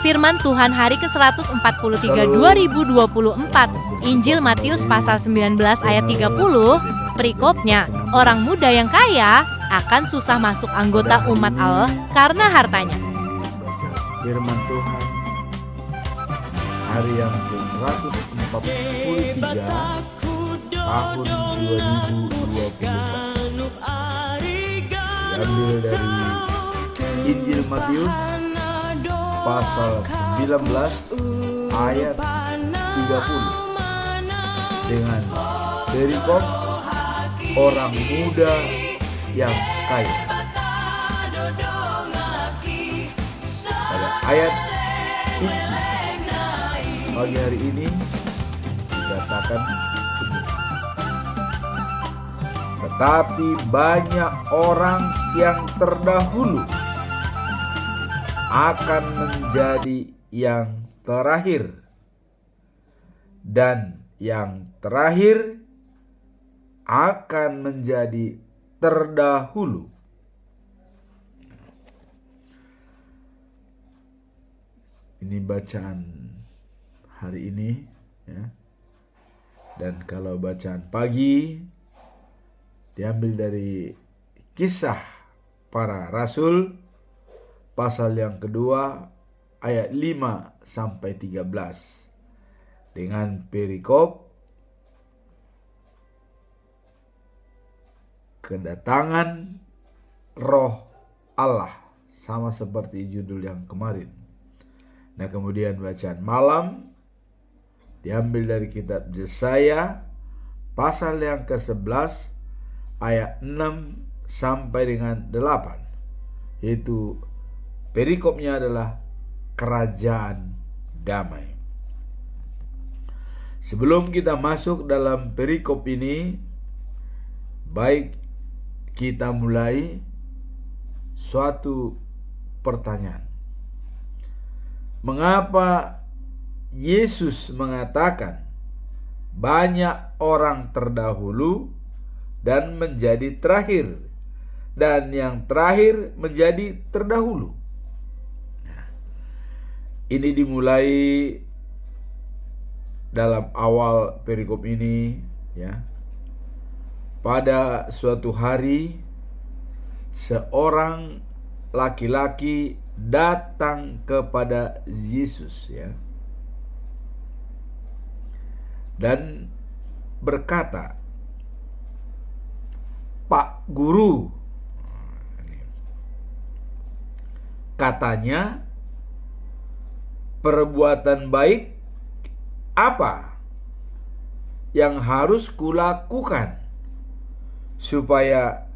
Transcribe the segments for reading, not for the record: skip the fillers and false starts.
Firman Tuhan hari ke-143 2024, Injil Matius pasal 19 ayat 30, perikopnya, orang muda yang kaya akan susah masuk anggota umat Allah karena hartanya. Firman Tuhan hari yang ke-143 tahun 2024 diambil dari Injil Matius pasal 19 ayat 30 dengan perikop orang muda yang kaya. Pada ayat itu pagi hari ini dikatakan begini. Tetapi banyak orang yang terdahulu akan menjadi yang terakhir, dan yang terakhir akan menjadi terdahulu. Ini bacaan hari ini, ya. Dan kalau bacaan pagi diambil dari Kisah Para Rasul pasal yang kedua ayat 5 sampai 13 dengan perikop kedatangan Roh Allah, sama seperti judul yang kemarin. Nah, kemudian bacaan malam diambil dari kitab Yesaya pasal yang ke-11 ayat 6 sampai dengan 8, yaitu perikopnya adalah kerajaan damai. Sebelum kita masuk dalam perikop ini, baik kita mulai suatu pertanyaan. Mengapa Yesus mengatakan banyak orang terdahulu dan menjadi terakhir, dan yang terakhir menjadi terdahulu? Nah, ini dimulai dalam awal perikop ini, ya. Pada suatu hari seorang laki-laki datang kepada Yesus, ya, dan berkata, "Pak Guru," katanya, "perbuatan baik apa yang harus kulakukan supaya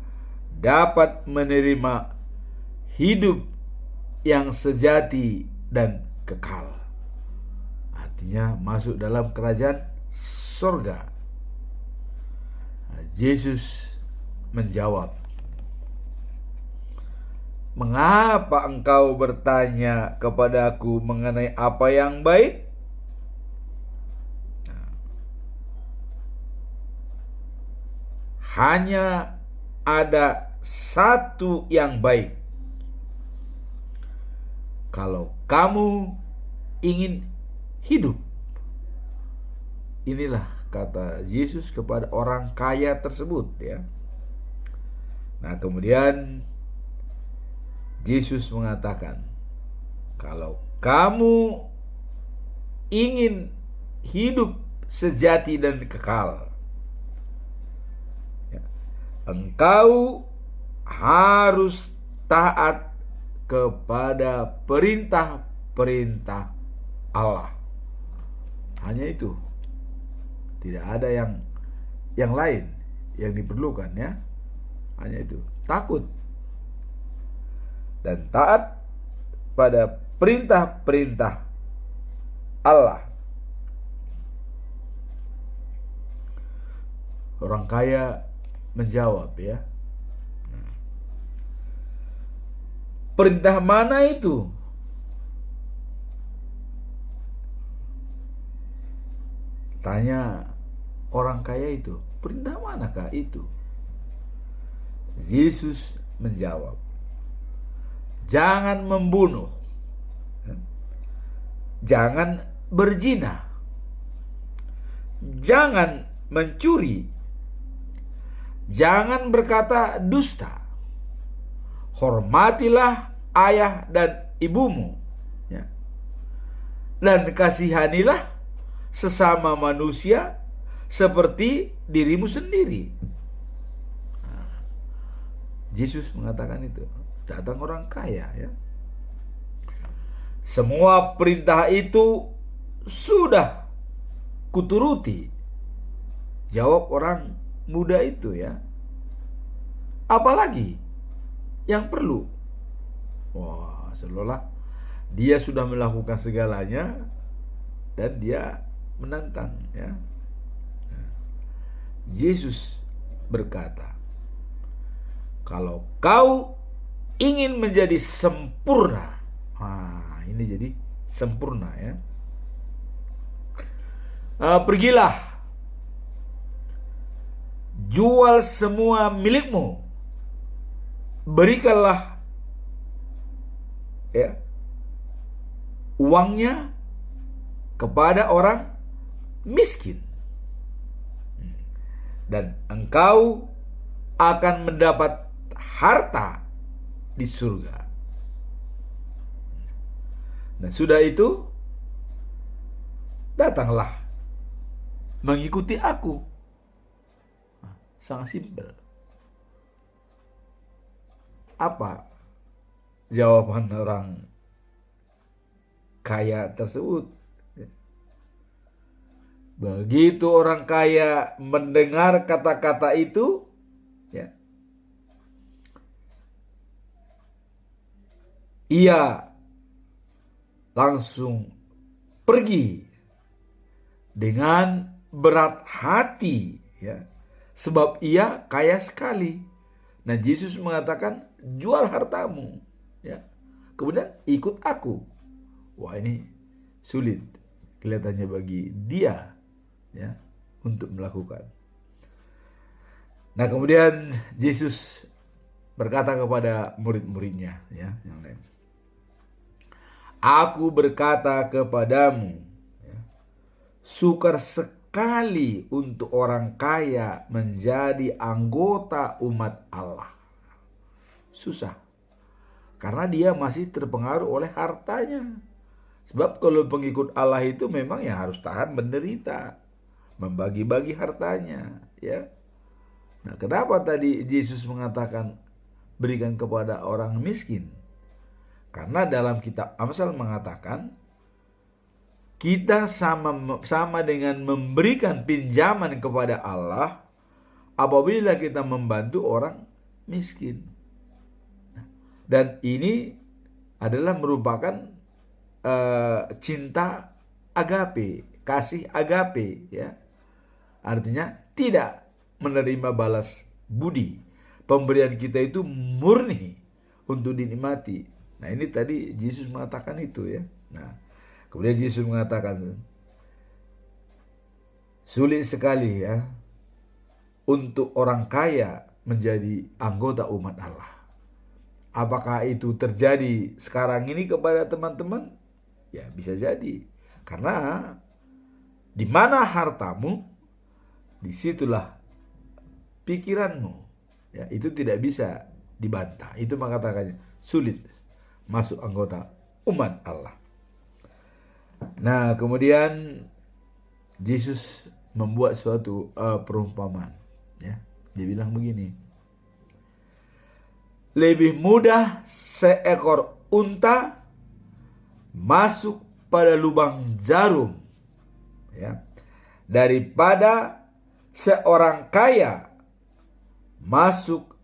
dapat menerima hidup yang sejati dan kekal?" Artinya masuk dalam kerajaan surga. Yesus menjawab, "Mengapa engkau bertanya kepadaku mengenai apa yang baik? Hanya ada satu yang baik. Kalau kamu ingin hidup." Inilah kata Yesus kepada orang kaya tersebut, ya. Nah, kemudian Yesus mengatakan, kalau kamu ingin hidup sejati dan kekal, ya, engkau harus taat kepada perintah-perintah Allah. Hanya itu. Tidak ada yang lain yang diperlukan, ya. Hanya itu. Takut dan taat pada perintah-perintah Allah. Orang kaya menjawab, ya. Perintah mana itu? Tanya orang kaya itu, perintah manakah itu? Yesus menjawab, "Jangan membunuh, jangan berzina, jangan mencuri, jangan berkata dusta, hormatilah ayah dan ibumu, ya. Dan kasihanilah sesama manusia seperti dirimu sendiri. Yesus mengatakan itu. Datang orang kaya, ya. Semua perintah itu sudah kuturuti, jawab orang muda itu, ya. Apalagi yang perlu? Wah, seolah dia sudah melakukan segalanya dan dia menantang, ya. Yesus berkata, kalau kau ingin menjadi sempurna, ini jadi sempurna, ya. Pergilah, jual semua milikmu, berikanlah, ya, uangnya kepada orang miskin, dan engkau akan mendapat harta di surga. Dan sudah itu, datanglah mengikuti aku. Sangat simpel. Apa jawaban orang kaya tersebut? Begitu orang kaya mendengar kata-kata itu, ya, ia langsung pergi dengan berat hati, ya, sebab ia kaya sekali. Nah, Yesus mengatakan, jual hartamu, ya, kemudian ikut aku. Wah, ini sulit kelihatannya bagi dia, ya, untuk melakukan. Nah, kemudian Yesus berkata kepada murid-muridnya, ya, yang lain, aku berkata kepadamu, ya, sukar sekali untuk orang kaya menjadi anggota umat Allah. Susah, karena dia masih terpengaruh oleh hartanya. Sebab kalau pengikut Allah itu memang ya harus tahan menderita, membagi-bagi hartanya, ya. Nah, kenapa tadi Yesus mengatakan berikan kepada orang miskin? Karena dalam kitab Amsal mengatakan kita sama dengan memberikan pinjaman kepada Allah apabila kita membantu orang miskin. Dan ini adalah merupakan cinta agape, kasih agape, ya. Artinya tidak menerima balas budi. Pemberian kita itu murni untuk dinikmati. Nah, ini tadi Yesus mengatakan itu, ya. Nah, kemudian Yesus mengatakan sulit sekali, ya, untuk orang kaya menjadi anggota umat Allah. Apakah itu terjadi sekarang ini kepada teman-teman? Ya, bisa jadi. Karena di mana hartamu, disitulah pikiranmu. Ya, itu tidak bisa dibantah. Itu mengatakannya sulit masuk anggota umat Allah. Nah, kemudian Yesus membuat suatu perumpamaan, ya. Dia bilang begini, lebih mudah seekor unta masuk pada lubang jarum, ya, daripada seorang kaya masuk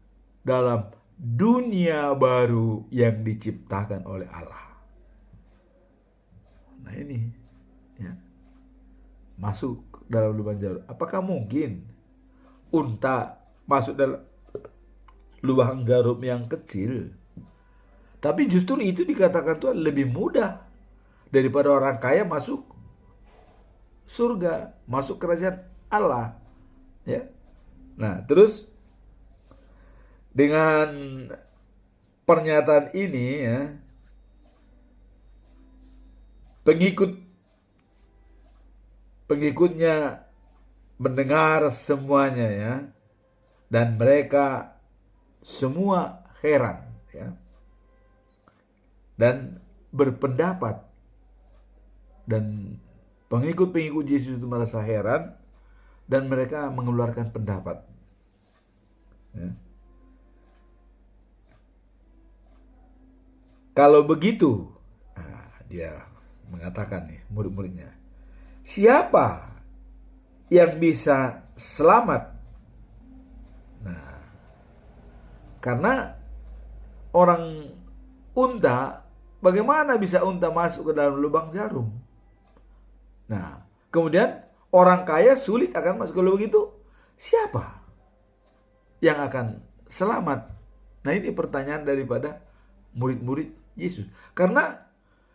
dalam dunia baru yang diciptakan oleh Allah. Nah, ini, ya, masuk dalam lubang jarum. Apakah mungkin unta masuk dalam lubang jarum yang kecil? Tapi justru itu dikatakan Tuhan lebih mudah daripada orang kaya masuk surga, masuk kerajaan Allah, ya. Nah, terus dengan pernyataan ini, ya, pengikutnya mendengar semuanya ya, dan mereka semua heran ya, dan berpendapat, dan pengikut-pengikut Yesus itu merasa heran dan mereka mengeluarkan pendapat ya. Kalau begitu, dia mengatakan nih murid-muridnya, siapa yang bisa selamat? Nah, karena orang unta, bagaimana bisa unta masuk ke dalam lubang jarum? Nah, kemudian orang kaya sulit akan masuk. Kalau begitu, siapa yang akan selamat? Nah, ini pertanyaan daripada murid-murid Yesus. Karena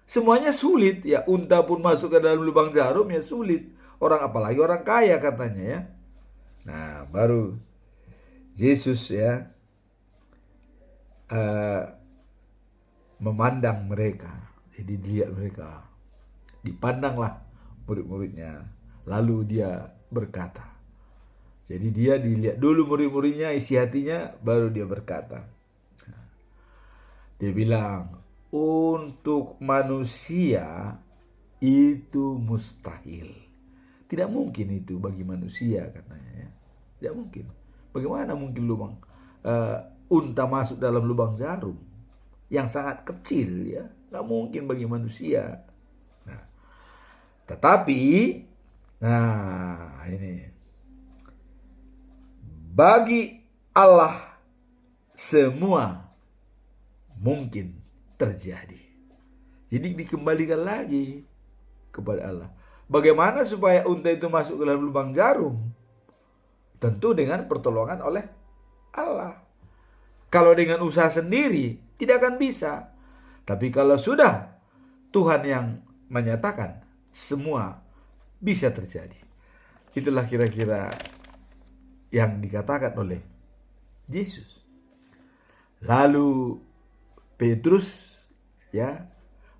semuanya sulit ya, unta pun masuk ke dalam lubang jarum ya sulit. Apalagi orang kaya katanya ya. Nah, baru Yesus ya memandang mereka. Jadi dilihat mereka, dipandanglah murid-muridnya. Lalu dia berkata. Jadi dia dilihat dulu murid-muridnya, isi hatinya, baru dia berkata. Dia bilang, untuk manusia itu mustahil. Tidak mungkin itu bagi manusia katanya ya. Tidak mungkin. Bagaimana mungkin unta masuk dalam lubang jarum yang sangat kecil ya? Tidak mungkin bagi manusia. Nah, tetapi, ini bagi Allah semua mungkin terjadi. Jadi dikembalikan lagi kepada Allah. Bagaimana supaya unta itu masuk ke dalam lubang jarum? Tentu dengan pertolongan oleh Allah. Kalau dengan usaha sendiri tidak akan bisa. Tapi kalau sudah Tuhan yang menyatakan, semua bisa terjadi. Itulah kira-kira yang dikatakan oleh Yesus. Lalu Petrus ya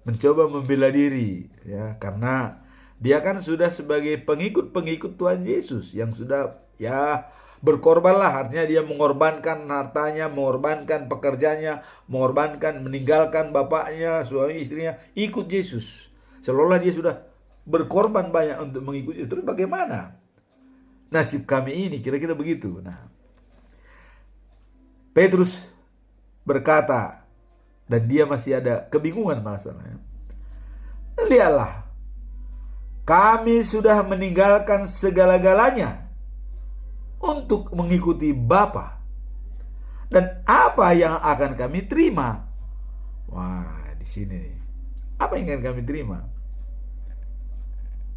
mencoba membela diri ya, karena dia kan sudah sebagai pengikut Tuhan Yesus yang sudah ya berkorbanlah, artinya dia mengorbankan hartanya, mengorbankan pekerjaannya, meninggalkan bapaknya, suami istrinya, ikut Yesus. Seolah-olah dia sudah berkorban banyak untuk mengikuti. Terus bagaimana nasib kami ini? Kira-kira begitu. Nah, Petrus berkata, dan dia masih ada kebingungan masalahnya. Lihatlah, kami sudah meninggalkan segala-galanya untuk mengikuti Bapa. Dan apa yang akan kami terima? Wah, di sini apa yang akan kami terima?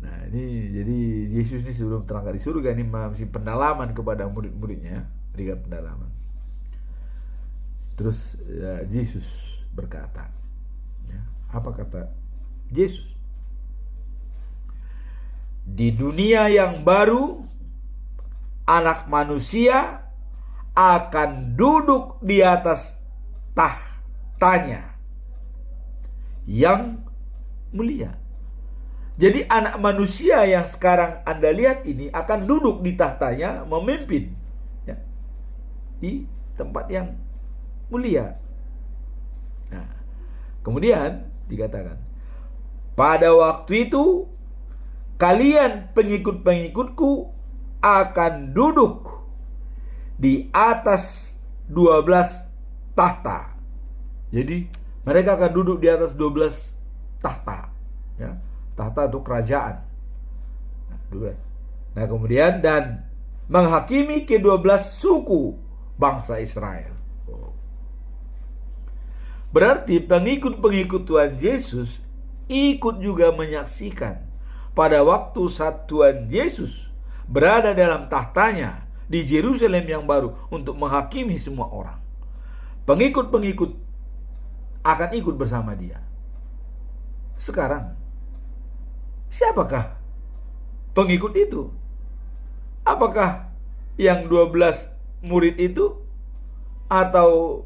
Nah, ini jadi Yesus ini sebelum terangkat di surga ini masih pendalaman kepada murid-muridnya, berikan pendalaman. Terus Yesus berkata, ya, apa kata Yesus? Di dunia yang baru, anak manusia akan duduk di atas tahtanya yang mulia. Jadi anak manusia yang sekarang Anda lihat ini akan duduk di tahtanya, memimpin ya, di tempat yang mulia. Nah, kemudian dikatakan, pada waktu itu kalian pengikut-pengikutku akan duduk di atas 12 tahta. Jadi mereka akan duduk di atas 12 tahta ya. Tahta itu kerajaan. Nah, kemudian dan menghakimi ke-12 suku bangsa Israel. Berarti pengikut-pengikut Tuhan Yesus ikut juga menyaksikan pada waktu saat Tuhan Yesus berada dalam tahtanya di Yerusalem yang baru untuk menghakimi semua orang. Pengikut-pengikut akan ikut bersama dia. Sekarang, siapakah pengikut itu? Apakah yang 12 murid itu? Atau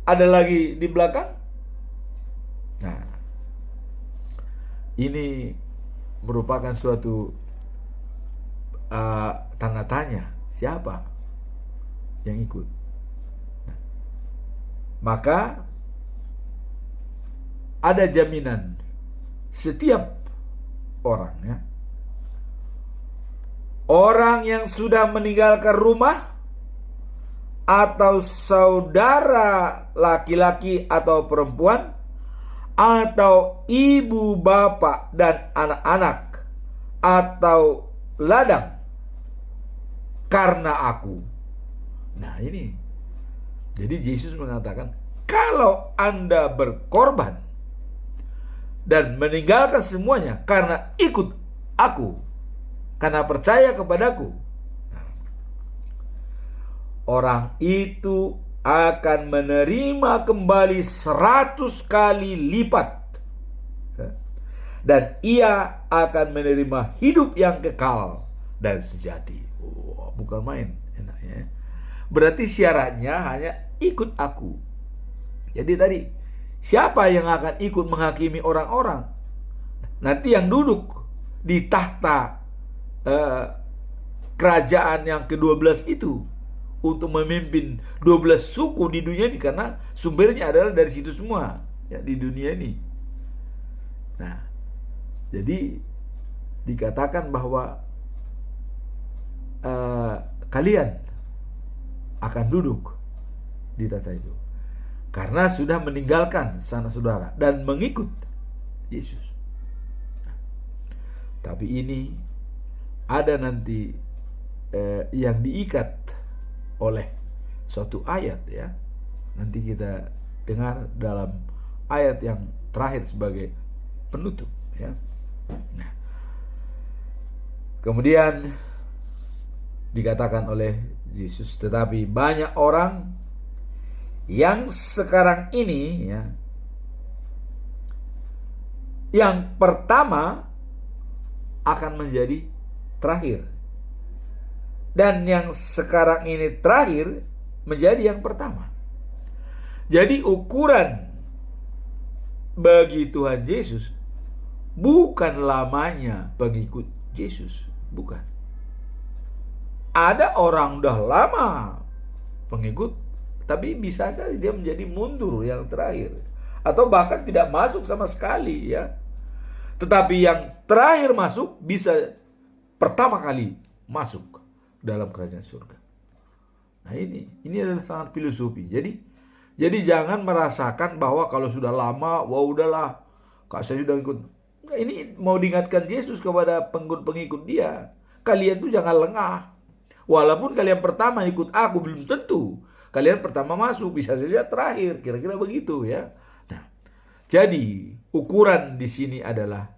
ada lagi di belakang? Nah, ini merupakan suatu tanda tanya, siapa yang ikut. Maka ada jaminan setiap orang, ya, orang yang sudah meninggalkan rumah atau saudara laki-laki atau perempuan, atau ibu bapak dan anak-anak, atau ladang karena aku. Nah ini, jadi Yesus mengatakan, kalau Anda berkorban dan meninggalkan semuanya karena ikut aku, karena percaya kepadaku, orang itu akan menerima kembali 100 kali lipat, dan ia akan menerima hidup yang kekal dan sejati. Bukan main enaknya. Berarti syaratnya hanya ikut aku. Jadi tadi, siapa yang akan ikut menghakimi orang-orang? Nanti yang duduk di tahta kerajaan yang ke-12 itu untuk memimpin 12 suku di dunia ini, karena sumbernya adalah dari situ semua, ya, di dunia ini. Nah, jadi dikatakan bahwa kalian akan duduk di tahta itu karena sudah meninggalkan sanak saudara dan mengikut Yesus. Tapi ini ada nanti yang diikat oleh suatu ayat, ya. Nanti kita dengar dalam ayat yang terakhir sebagai penutup, ya. Nah, kemudian dikatakan oleh Yesus, tetapi banyak orang yang sekarang ini, ya, yang pertama akan menjadi terakhir, dan yang sekarang ini terakhir menjadi yang pertama. Jadi ukuran bagi Tuhan Yesus bukan lamanya pengikut Yesus, bukan. Ada orang udah lama pengikut, tapi bisa saja dia menjadi mundur yang terakhir, atau bahkan tidak masuk sama sekali, ya. Tetapi yang terakhir masuk bisa pertama kali masuk dalam kerajaan surga. Nah ini adalah sangat filosofi. Jadi jangan merasakan bahwa kalau sudah lama, wah udahlah, kak saya sudah ikut. Nah, ini mau diingatkan Yesus kepada pengikut dia. Kalian tuh jangan lengah. Walaupun kalian pertama ikut aku, belum tentu kalian pertama masuk, bisa saja terakhir, kira-kira begitu, ya. Nah, jadi ukuran di sini adalah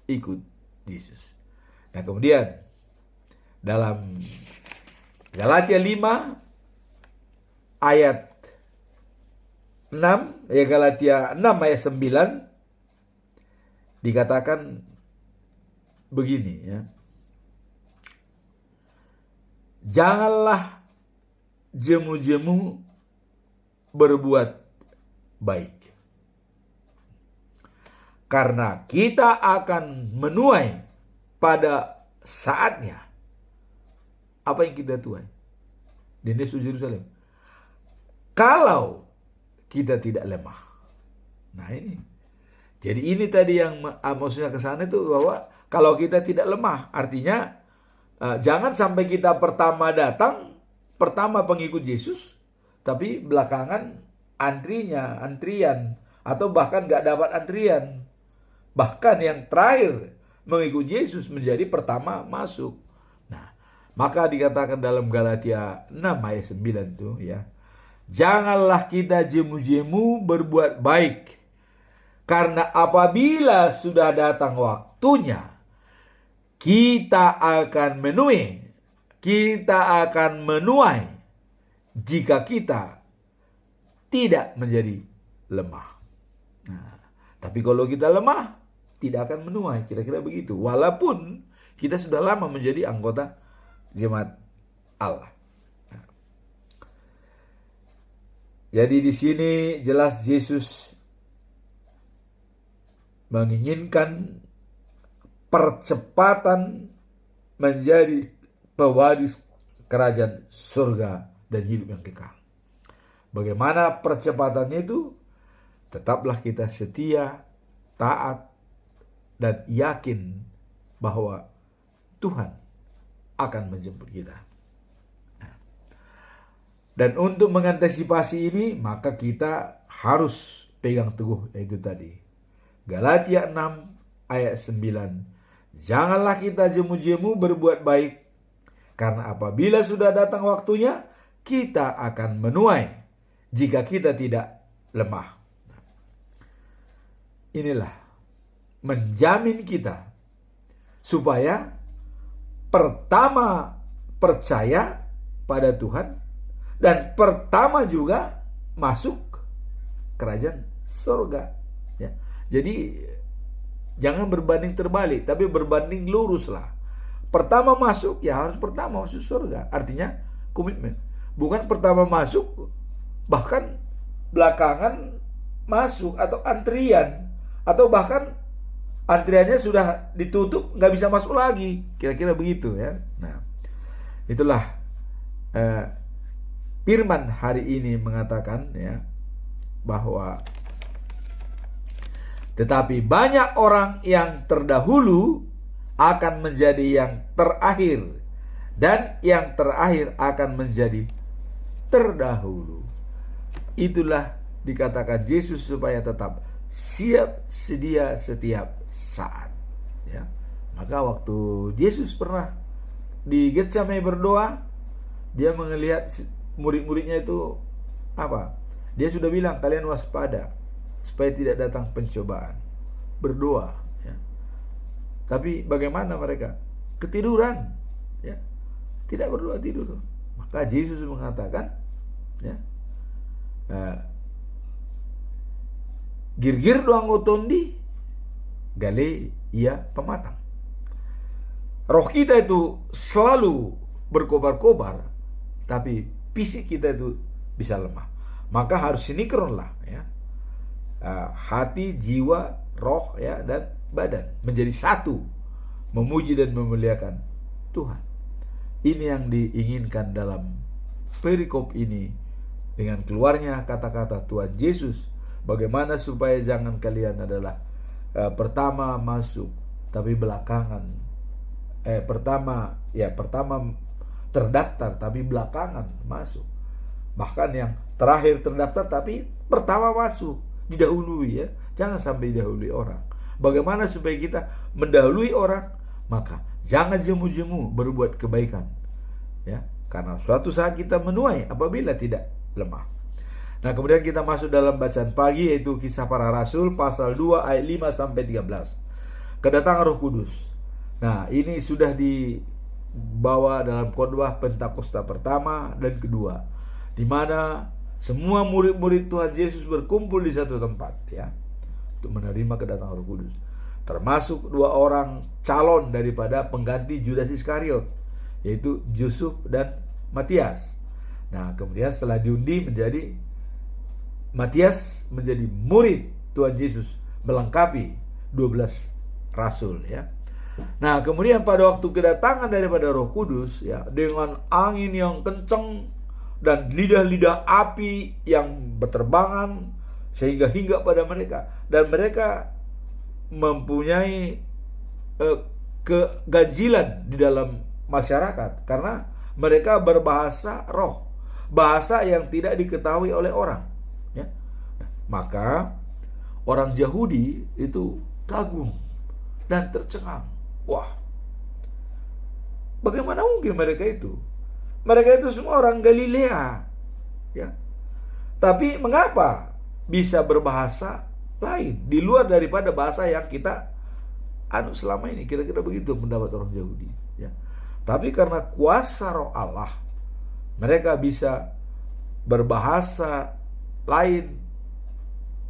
ikut Yesus. Nah, kemudian dalam Galatia 5 ayat 6, ya, Galatia 6 ayat 9 dikatakan begini, ya. Janganlah jemu-jemu berbuat baik, karena kita akan menuai pada saatnya apa yang kita tuai di Yerusalem, kalau kita tidak lemah. Nah ini, jadi ini tadi yang maksudnya ke sana itu, bahwa kalau kita tidak lemah, artinya jangan sampai kita pertama datang, pertama pengikut Yesus, tapi belakangan antrian, atau bahkan gak dapat antrian. Bahkan yang terakhir mengikut Yesus menjadi pertama masuk. Nah, maka dikatakan dalam Galatia 6 ayat 9 itu, ya, janganlah kita jemu-jemu berbuat baik, karena apabila sudah datang waktunya, kita akan menuai jika kita tidak menjadi lemah. Nah, tapi kalau kita lemah, tidak akan menuai, kira-kira begitu. Walaupun kita sudah lama menjadi anggota jemaat Allah. Nah, jadi di sini jelas Yesus menginginkan percepatan menjadi pewaris kerajaan surga dan hidup yang kekal. Bagaimana percepatannya itu? Tetaplah kita setia, taat, dan yakin bahwa Tuhan akan menjemput kita. Dan untuk mengantisipasi ini, maka kita harus pegang teguh yaitu tadi. Galatia 6 ayat 9. Janganlah kita jemu-jemu berbuat baik, karena apabila sudah datang waktunya, kita akan menuai jika kita tidak lemah. Inilah menjamin kita supaya pertama percaya pada Tuhan, dan pertama juga masuk kerajaan surga. Ya. Jadi jangan berbanding terbalik, tapi berbanding luruslah. Pertama masuk, ya harus pertama masuk surga. Artinya komitmen. Bukan pertama masuk, bahkan belakangan masuk, atau antrian, atau bahkan antriannya sudah ditutup, nggak bisa masuk lagi. Kira-kira begitu ya. Nah, itulah firman hari ini mengatakan ya, bahwa tetapi banyak orang yang terdahulu akan menjadi yang terakhir, dan yang terakhir akan menjadi terdahulu. Itulah dikatakan Yesus supaya tetap siap sedia setiap saat ya. Maka waktu Yesus pernah di Getsemani berdoa, dia melihat murid-muridnya itu apa? Dia sudah bilang, kalian waspada supaya tidak datang pencobaan. Berdoa ya. Tapi bagaimana mereka? Ketiduran ya. Tidak berdoa, tidur. Maka Yesus mengatakan ya, girgir doang otondi gale ia pematang. Roh kita itu selalu berkobar-kobar, tapi fisik kita itu bisa lemah. Maka harus sinkron lah ya. Hati, jiwa, roh ya, dan badan menjadi satu, memuji dan memuliakan Tuhan. Ini yang diinginkan dalam perikop ini dengan keluarnya kata-kata Tuhan Yesus. Bagaimana supaya jangan kalian adalah pertama masuk tapi belakangan pertama terdaftar tapi belakangan masuk. Bahkan yang terakhir terdaftar tapi pertama masuk, didahului ya. Jangan sampai didahului orang. Bagaimana supaya kita mendahului orang? Maka jangan jemu-jemu berbuat kebaikan ya, karena suatu saat kita menuai apabila tidak lemah. Nah, kemudian kita masuk dalam bacaan pagi, yaitu Kisah Para Rasul pasal 2 ayat 5 sampai 13. Kedatangan Roh Kudus. Nah, ini sudah dibawa dalam khotbah Pentakosta pertama dan kedua, di mana semua murid-murid Tuhan Yesus berkumpul di satu tempat ya, untuk menerima kedatangan Roh Kudus. Termasuk 2 orang calon daripada pengganti Judas Iskariot, yaitu Yusuf dan Matias. Nah, kemudian setelah diundi menjadi Matias menjadi murid Tuhan Yesus, melengkapi 12 rasul ya. Nah, kemudian pada waktu kedatangan daripada Roh Kudus ya, dengan angin yang kencang dan lidah-lidah api yang berterbangan sehingga hinggap pada mereka, dan mereka mempunyai keganjilan di dalam masyarakat karena mereka berbahasa roh, bahasa yang tidak diketahui oleh orang ya. Nah, maka orang Yahudi itu kagum dan tercengang. Wah, bagaimana mungkin mereka itu? Mereka itu semua orang Galilea ya. Tapi mengapa bisa berbahasa lain di luar daripada bahasa yang kita selama ini? Kira-kira begitu pendapat orang Yahudi ya. Tapi karena kuasa Roh Allah, mereka bisa berbahasa lain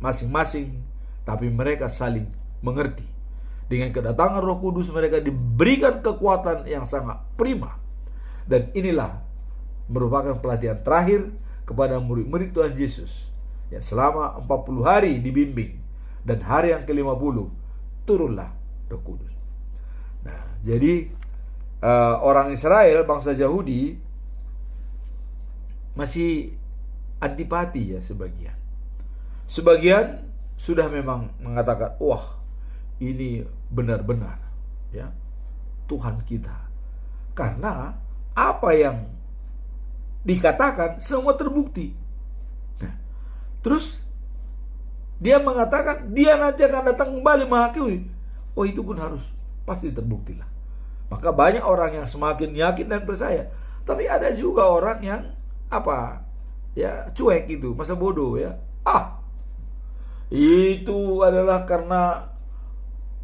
masing-masing, tapi mereka saling mengerti. Dengan kedatangan Roh Kudus, mereka diberikan kekuatan yang sangat prima. Dan inilah merupakan pelatihan terakhir kepada murid-murid Tuhan Yesus ya, selama 40 hari dibimbing, dan hari yang ke-50 turunlah Roh Kudus. Nah, jadi orang Israel, bangsa Yahudi masih antipati ya sebagian. Sebagian sudah memang mengatakan, wah ini benar-benar ya Tuhan kita. Karena apa yang dikatakan semua terbukti. Nah, terus dia mengatakan dia nanti akan datang kembali menghakimi. Oh, itu pun harus pasti terbukti lah. Maka banyak orang yang semakin yakin dan percaya. Tapi ada juga orang yang cuek gitu, masa bodoh ya. Itu adalah karena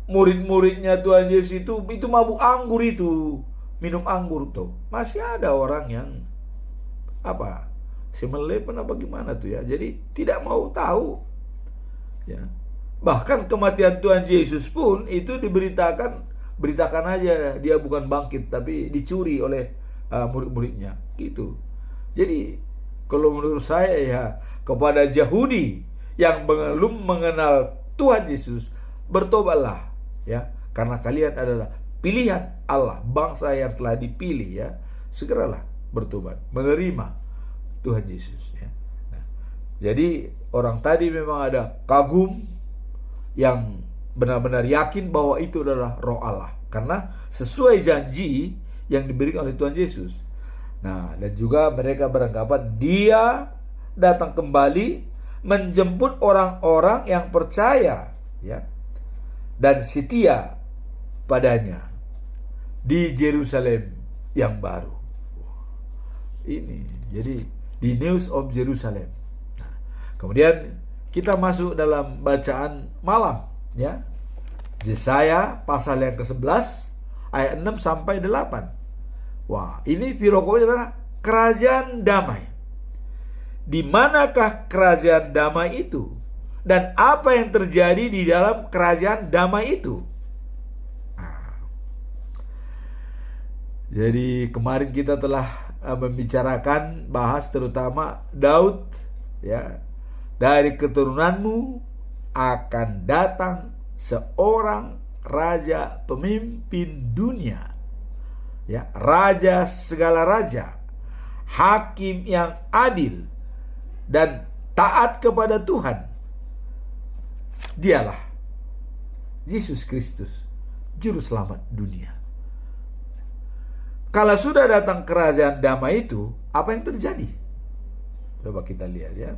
murid-muridnya Tuhan Yesus itu mabuk anggur, itu minum anggur tuh. Masih ada orang yang semelepen apa gimana tuh ya. Jadi tidak mau tahu ya. Bahkan kematian Tuhan Yesus pun itu beritakan aja, dia bukan bangkit tapi dicuri oleh murid-muridnya gitu. Jadi kalau menurut saya ya, kepada Yahudi yang belum mengenal Tuhan Yesus, bertobatlah ya, karena kalian adalah pilihan Allah, bangsa yang telah dipilih ya. Segeralah bertobat, menerima Tuhan Yesus ya. Nah, jadi orang tadi memang ada kagum yang benar-benar yakin bahwa itu adalah Roh Allah, karena sesuai janji yang diberikan oleh Tuhan Yesus. Nah, dan juga mereka beranggapan dia datang kembali menjemput orang-orang yang percaya ya dan setia padanya di Yerusalem yang baru. Ini jadi di News of Jerusalem. Nah, kemudian kita masuk dalam bacaan malam ya. Yesaya pasal yang ke-11 ayat 6 sampai 8. Wah, ini firman adalah kerajaan damai. Di manakah kerajaan damai itu? Dan apa yang terjadi di dalam kerajaan damai itu? Jadi kemarin kita telah membicarakan, bahas terutama Daud ya. Dari keturunanmu akan datang seorang raja pemimpin dunia ya, raja segala raja, hakim yang adil dan taat kepada Tuhan. Dialah Yesus Kristus, juru selamat dunia. Kalau sudah datang kerajaan damai itu, apa yang terjadi? Coba kita lihat ya.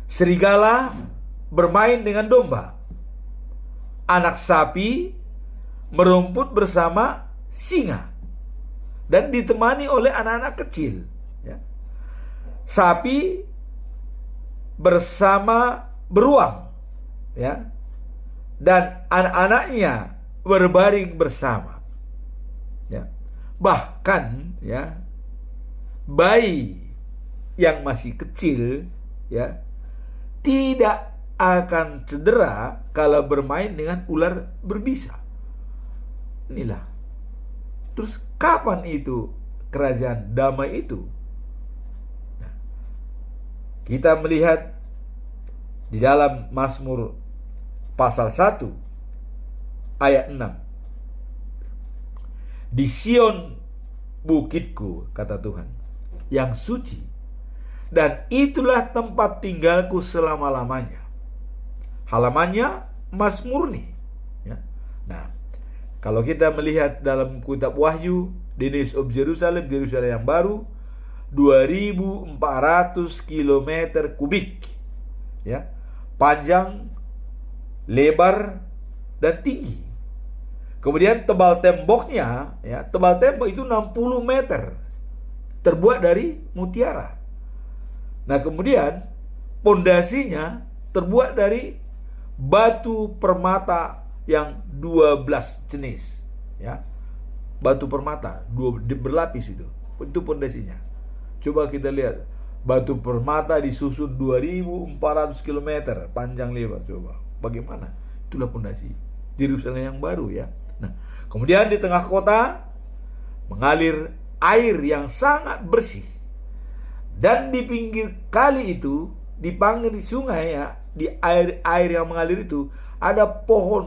Serigala bermain dengan domba, anak sapi merumput bersama singa dan ditemani oleh anak-anak kecil ya. Sapi bersama beruang ya, dan anak-anaknya berbaring bersama ya. Bahkan ya, bayi yang masih kecil ya tidak akan cedera kalau bermain dengan ular berbisa. Inilah. Terus kapan itu kerajaan damai itu? Nah, kita melihat di dalam Mazmur pasal 1 ayat 6. Di Sion bukitku, kata Tuhan, yang suci, dan itulah tempat tinggalku selama-lamanya. Halamannya emas murni ya. Nah, kalau kita melihat dalam kitab Wahyu, di News of Jerusalem, Yerusalem yang baru, 2.400 km kubik ya, panjang, lebar, dan tinggi. Kemudian tebal temboknya ya, tebal tembok itu 60 meter, terbuat dari mutiara. Nah, kemudian pondasinya terbuat dari batu permata yang 12 jenis ya. Batu permata berlapis itu pondasinya. Coba kita lihat, batu permata disusun 2.400 km panjang lebar. Coba bagaimana? Itulah pondasi Yerusalem yang baru ya. Nah, kemudian di tengah kota mengalir air yang sangat bersih. Dan di pinggir kali itu, di pinggir sungai ya, di air yang mengalir itu ada pohon